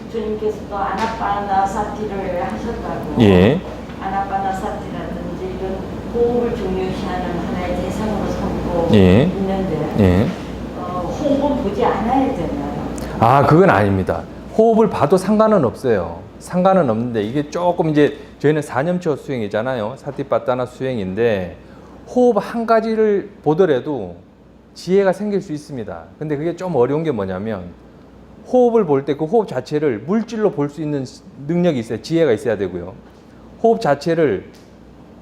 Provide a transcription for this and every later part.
부처님께서도 아나파나사티를 하셨다고. 예. 아나파나사티라든지 이런 호흡을 중요시하는 하나의 대상으로 삼고 예. 있는데 예. 호흡은 보지 않아야 되나요? 아, 그건 아닙니다. 호흡을 봐도 상관은 없어요. 상관은 없는데 이게 조금 이제 저희는 사념처 수행이잖아요. 사티파타나 수행인데 호흡 한 가지를 보더라도 지혜가 생길 수 있습니다. 근데 그게 좀 어려운 게 뭐냐면 호흡을 볼 때 그 호흡 자체를 물질로 볼 수 있는 능력이 있어야, 지혜가 있어야 되고요. 호흡 자체를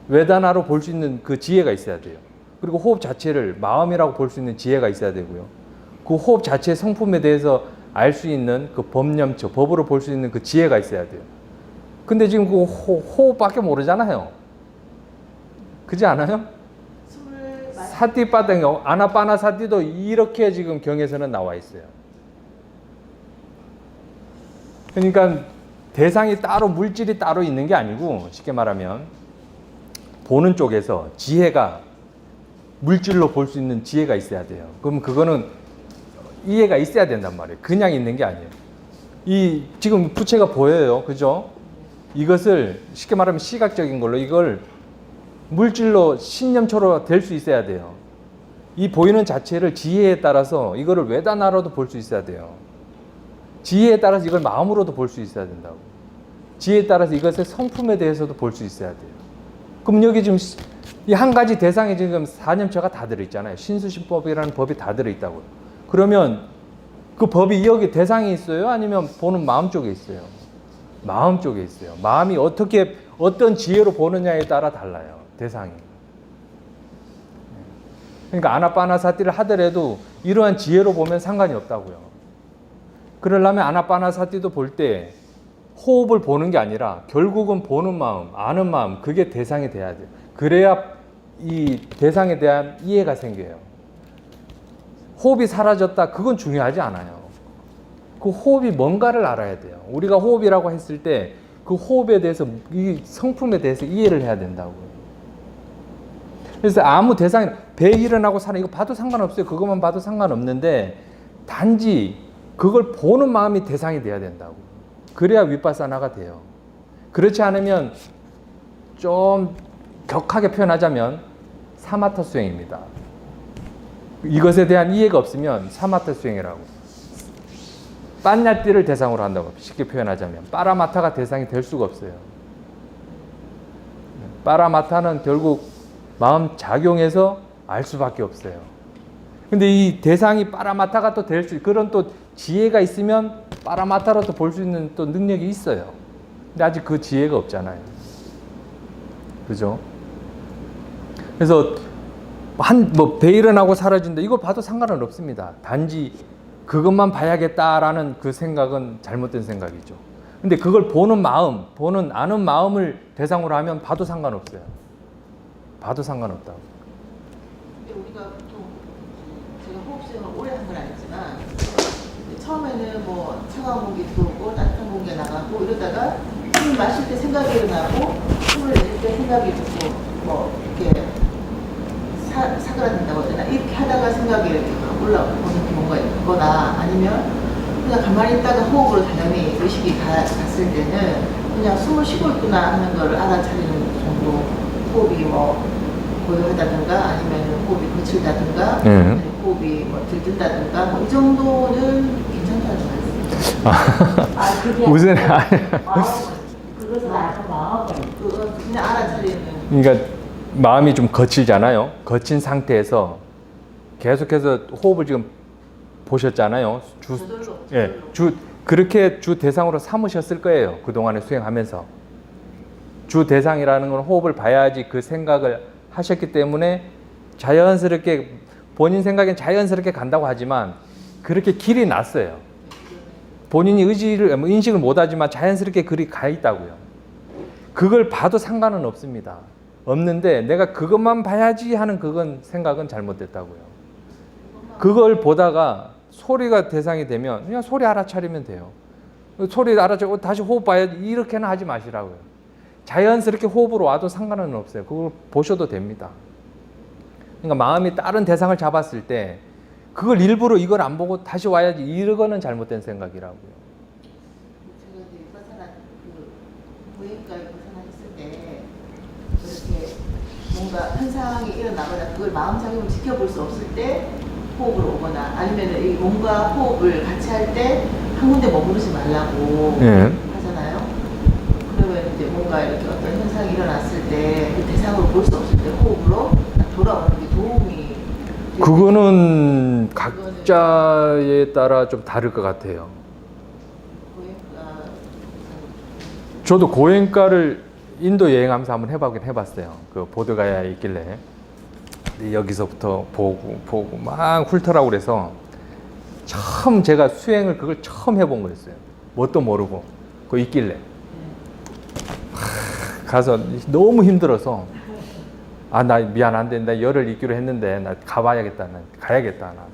외단화로 볼 수 있는 그 지혜가 있어야 돼요. 그리고 호흡 자체를 마음이라고 볼 수 있는 지혜가 있어야 되고요. 그 호흡 자체의 성품에 대해서 알 수 있는 그 법념처, 법으로 볼 수 있는 그 지혜가 있어야 돼요. 근데 지금 그 호흡밖에 모르잖아요. 그렇지 않아요? 사티파타, 아나파나사티도 이렇게 지금 경에서는 나와 있어요. 그러니까 대상이 따로, 물질이 따로 있는 게 아니고 쉽게 말하면 보는 쪽에서 지혜가 물질로 볼 수 있는 지혜가 있어야 돼요. 그럼 그거는 이해가 있어야 된단 말이에요. 그냥 있는 게 아니에요. 이 지금 부채가 보여요. 그죠? 이것을 쉽게 말하면 시각적인 걸로 이걸 물질로 신념초로 될 수 있어야 돼요. 이 보이는 자체를 지혜에 따라서 이거를 외단화로도 볼 수 있어야 돼요. 지혜에 따라서 이걸 마음으로도 볼 수 있어야 된다고. 지혜에 따라서 이것의 성품에 대해서도 볼 수 있어야 돼요. 그럼 여기 지금 이 한 가지 대상에 지금 사념처가 다 들어있잖아요. 신수신법이라는 법이 다 들어있다고요. 그러면 그 법이 여기 대상이 있어요? 아니면 보는 마음 쪽에 있어요? 마음 쪽에 있어요. 마음이 어떻게, 어떤 지혜로 보느냐에 따라 달라요. 대상이. 그러니까 아나파나사티를 하더라도 이러한 지혜로 보면 상관이 없다고요. 그러려면 아나파나사티도 볼 때 호흡을 보는 게 아니라 결국은 보는 마음, 아는 마음, 그게 대상이 돼야 돼요. 그래야 이 대상에 대한 이해가 생겨요. 호흡이 사라졌다, 그건 중요하지 않아요. 그 호흡이 뭔가를 알아야 돼요. 우리가 호흡이라고 했을 때 그 호흡에 대해서, 이 성품에 대해서 이해를 해야 된다고요. 그래서 아무 대상이, 배 일어나고 사는 이거 봐도 상관없어요. 그것만 봐도 상관없는데 단지 그걸 보는 마음이 대상이 돼야 된다고. 그래야 위파사나가 돼요. 그렇지 않으면 좀 격하게 표현하자면 사마타 수행입니다. 이것에 대한 이해가 없으면 사마타 수행이라고. 빤야띠를 대상으로 한다고 쉽게 표현하자면 빠라마타가 대상이 될 수가 없어요. 빠라마타는 결국 마음 작용해서 알 수밖에 없어요. 근데 이 대상이 빠라마타가 또 될 수, 그런 또 지혜가 있으면 빠라마타로도 볼 수 있는 또 능력이 있어요. 근데 아직 그 지혜가 없잖아요. 그죠? 그래서 배 일어나고 사라진다, 이거 봐도 상관은 없습니다. 단지 그것만 봐야겠다라는 그 생각은 잘못된 생각이죠. 근데 그걸 보는 마음, 아는 마음을 대상으로 하면 봐도 상관없어요. 봐도 상관없다고. 우리가 보통 제가 호흡수행을 오래 한 건 아니지만 처음에는 뭐 차가운 공기 들어오고 따뜻한 공기가 나가고 이러다가 숨을 마실 때 생각이 일어나고 숨을 내쉴 때 생각이 들고 뭐 이렇게 사그라든다고 하잖아. 이렇게 하다가 생각이 이렇게 올라오는 경우가 있거나 아니면 그냥 가만히 있다가 호흡으로 당연히 의식이 갔을 때는 그냥 숨을 쉬고 있구나 하는 걸 알아차리는 정도. 호흡이 뭐 고요하다든가 아니면 호흡이 거칠다든가 호흡이 뭐 들뜬다든가 뭐 이 정도는 괜찮다는 말씀. 그게 무슨 그것은 아는 마음을 그냥 알아차리는. 그러니까 마음이 좀 거칠잖아요. 거친 상태에서 계속해서 호흡을 지금 보셨잖아요. 그렇게 주 대상으로 삼으셨을 거예요. 그동안에 수행하면서. 주 대상이라는 건 호흡을 봐야지 그 생각을 하셨기 때문에 자연스럽게, 본인 생각엔 자연스럽게 간다고 하지만 그렇게 길이 났어요. 본인이 인식을 못하지만 자연스럽게 그리 가 있다고요. 그걸 봐도 상관은 없습니다. 없는데 내가 그것만 봐야지 하는 그건 생각은 잘못됐다고요. 그걸 보다가 소리가 대상이 되면 그냥 소리 알아차리면 돼요. 소리 알아차리고 다시 호흡 봐야지, 이렇게는 하지 마시라고요. 자연스럽게 호흡으로 와도 상관은 없어요. 그걸 보셔도 됩니다. 그러니까 마음이 다른 대상을 잡았을 때 그걸 일부러 이걸 안 보고 다시 와야지, 이거는 잘못된 생각이라고요. 뭔가 현상이 일어나거나 그걸 마음작용을 지켜볼 수 없을 때 호흡으로 오거나 아니면 이 몸과 호흡을 같이 할 때 한 군데 머무르지 말라고 예. 하잖아요. 그러면 이제 뭔가 이렇게 어떤 현상이 일어났을 때 그 대상으로 볼 수 없을 때 호흡으로 돌아오는 게 도움이 그거는 각자에 따라 좀 다를 것 같아요. 저도 고행가를 인도 여행하면서 한번 해보긴 해봤어요. 그 보드가야에 있길래 여기서부터 보고 막 훑으라고 그래서 처음 제가 수행을 그걸 처음 해본 거였어요. 뭣도 모르고 그 있길래 가서 너무 힘들어서 아 나 미안한데 나 열흘 있기로 했는데 나 가봐야겠다 나 가야겠다 나.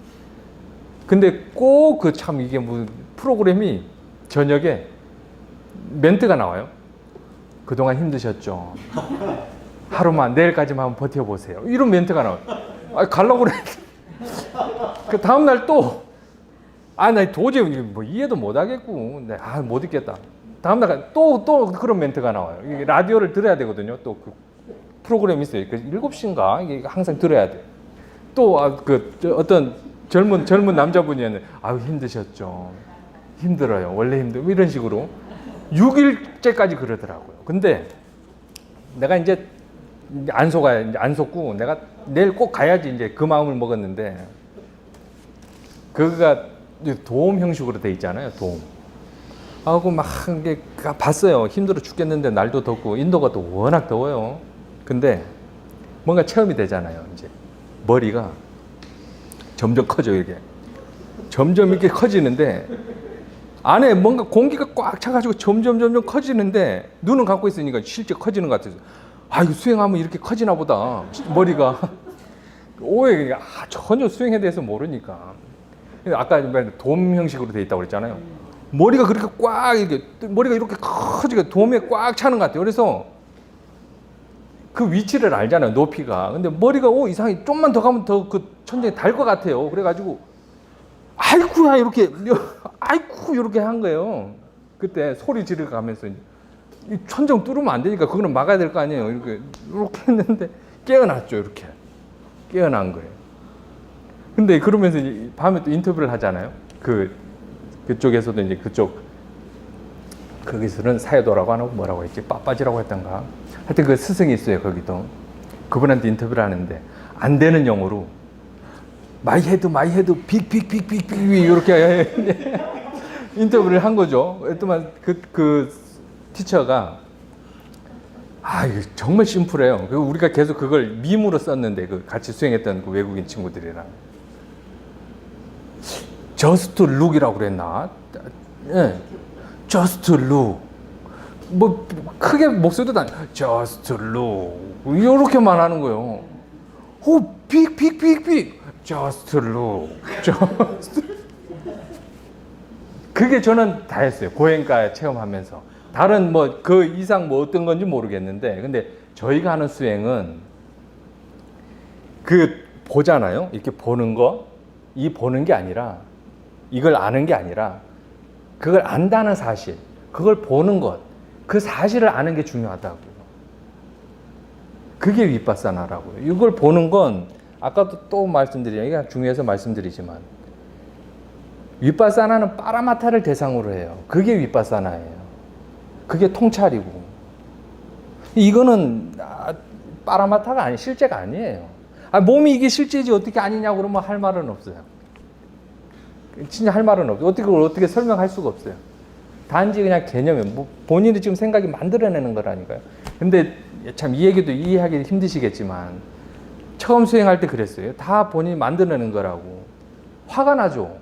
근데 꼭 그 참 이게 뭐 프로그램이 저녁에 멘트가 나와요. 그동안 힘드셨죠. 하루만 내일까지만 한번 버텨보세요. 이런 멘트가 나와요. 아 가려고 그래. 그 다음날 또 아 나 도저히 뭐 이해도 못하겠고 못 있겠다. 다음날 또 그런 멘트가 나와요. 이게 라디오를 들어야 되거든요. 또 그 프로그램이 있어요. 그 7시인가 이게 항상 들어야 돼. 또 어떤 젊은 남자분이었는데 아유 힘드셨죠. 힘들어요. 원래 힘들어. 이런 식으로 6일째까지 그러더라고요. 근데 내가 이제 안 속고 내가 내일 꼭 가야지 이제 그 마음을 먹었는데 그거가 도움 형식으로 돼 있잖아요. 도움. 하고 막 이게 봤어요. 힘들어 죽겠는데 날도 덥고 인도가 또 워낙 더워요. 근데 뭔가 체험이 되잖아요. 이제 머리가 점점 커져 이렇게. 점점 이렇게 커지는데 안에 뭔가 공기가 꽉 차가지고 점점 커지는데 눈은 감고 있으니까 실제 커지는 것 같아서 아 이거 수행하면 이렇게 커지나 보다 머리가 오해 전혀 수행에 대해서 모르니까 아까 돔 형식으로 돼 있다고 그랬잖아요. 머리가 그렇게 꽉 이렇게 머리가 이렇게 커지게 돔에 꽉 차는 것 같아요. 그래서 그 위치를 알잖아요. 높이가. 근데 머리가 이상하게 좀만 더 가면 더 그 천장에 달 것 같아요. 그래가지고 아이쿠야 이렇게 아이쿠 이렇게 한 거예요. 그때 소리 지르 가면서 이 천정 뚫으면 안 되니까 그거는 막아야 될 거 아니에요. 이렇게 했는데 깨어났죠. 이렇게 깨어난 거예요. 근데 그러면서 밤에 또 인터뷰를 하잖아요. 그쪽에서도 이제 거기서는 사여도라고 안 하고 뭐라고 했지? 빠빠지라고 했던가. 하여튼 그 스승이 있어요. 거기도 그분한테 인터뷰를 하는데 안 되는 영어로 마이 헤드 빅 이렇게 인터뷰를 한 거죠. 그랬더만 그 티처가 이거 정말 심플해요. 우리가 계속 그걸 밈으로 썼는데 그 같이 수행했던 그 외국인 친구들이랑 just look이라고 그랬나? 예, just look. 뭐 크게 목소리도 안 just look 이렇게만 하는 거예요. 빅 just look just 그게 저는 다 했어요. 고행가 체험하면서 다른 뭐 그 이상 뭐 어떤 건지 모르겠는데 근데 저희가 하는 수행은 보잖아요. 이렇게 보는 거 보는 게 아니라 이걸 아는 게 아니라 그걸 안다는 사실 그걸 보는 것 그 사실을 아는 게 중요하다고요. 그게 윗바사나라고요. 이걸 보는 건 아까도 또 말씀드리죠. 이게 중요해서 말씀드리지만 윗바사나는 파라마타를 대상으로 해요. 그게 윗바사나예요. 그게 통찰이고 이거는 파라마타가 실제가 아니에요. 몸이 이게 실제지 어떻게 아니냐고 그러면 할 말은 없어요. 진짜 할 말은 없어요. 어떻게 설명할 수가 없어요. 단지 그냥 개념이에요. 뭐 본인이 지금 생각이 만들어내는 거라니까요. 근데 참 이 얘기도 이해하기 힘드시겠지만 처음 수행할 때 그랬어요. 다 본인이 만들어내는 거라고. 화가 나죠.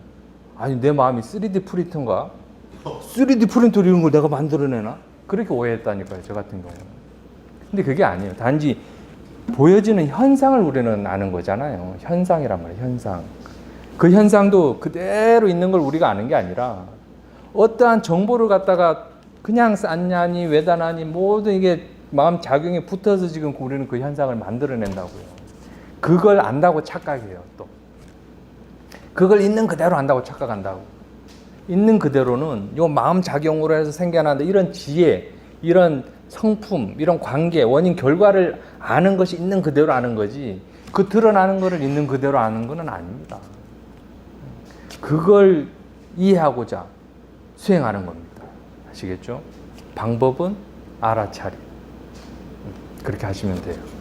아니 내 마음이 3D 프린터인가? 3D 프린터로 이런 걸 내가 만들어내나? 그렇게 오해했다니까요. 저 같은 경우는. 근데 그게 아니에요. 단지 보여지는 현상을 우리는 아는 거잖아요. 현상이란 말이에요. 현상. 그 현상도 그대로 있는 걸 우리가 아는 게 아니라 어떠한 정보를 갖다가 그냥 싼냐니 외다나니 모든 이게 마음 작용에 붙어서 지금 우리는 그 현상을 만들어낸다고요. 그걸 안다고 착각해요. 또 그걸 있는 그대로 안다고 착각한다고. 있는 그대로는 요 마음 작용으로 해서 생겨난다 이런 지혜, 이런 성품, 이런 관계, 원인, 결과를 아는 것이 있는 그대로 아는 거지, 그 드러나는 것을 있는 그대로 아는 것은 아닙니다. 그걸 이해하고자 수행하는 겁니다. 아시겠죠? 방법은 알아차림. 그렇게 하시면 돼요.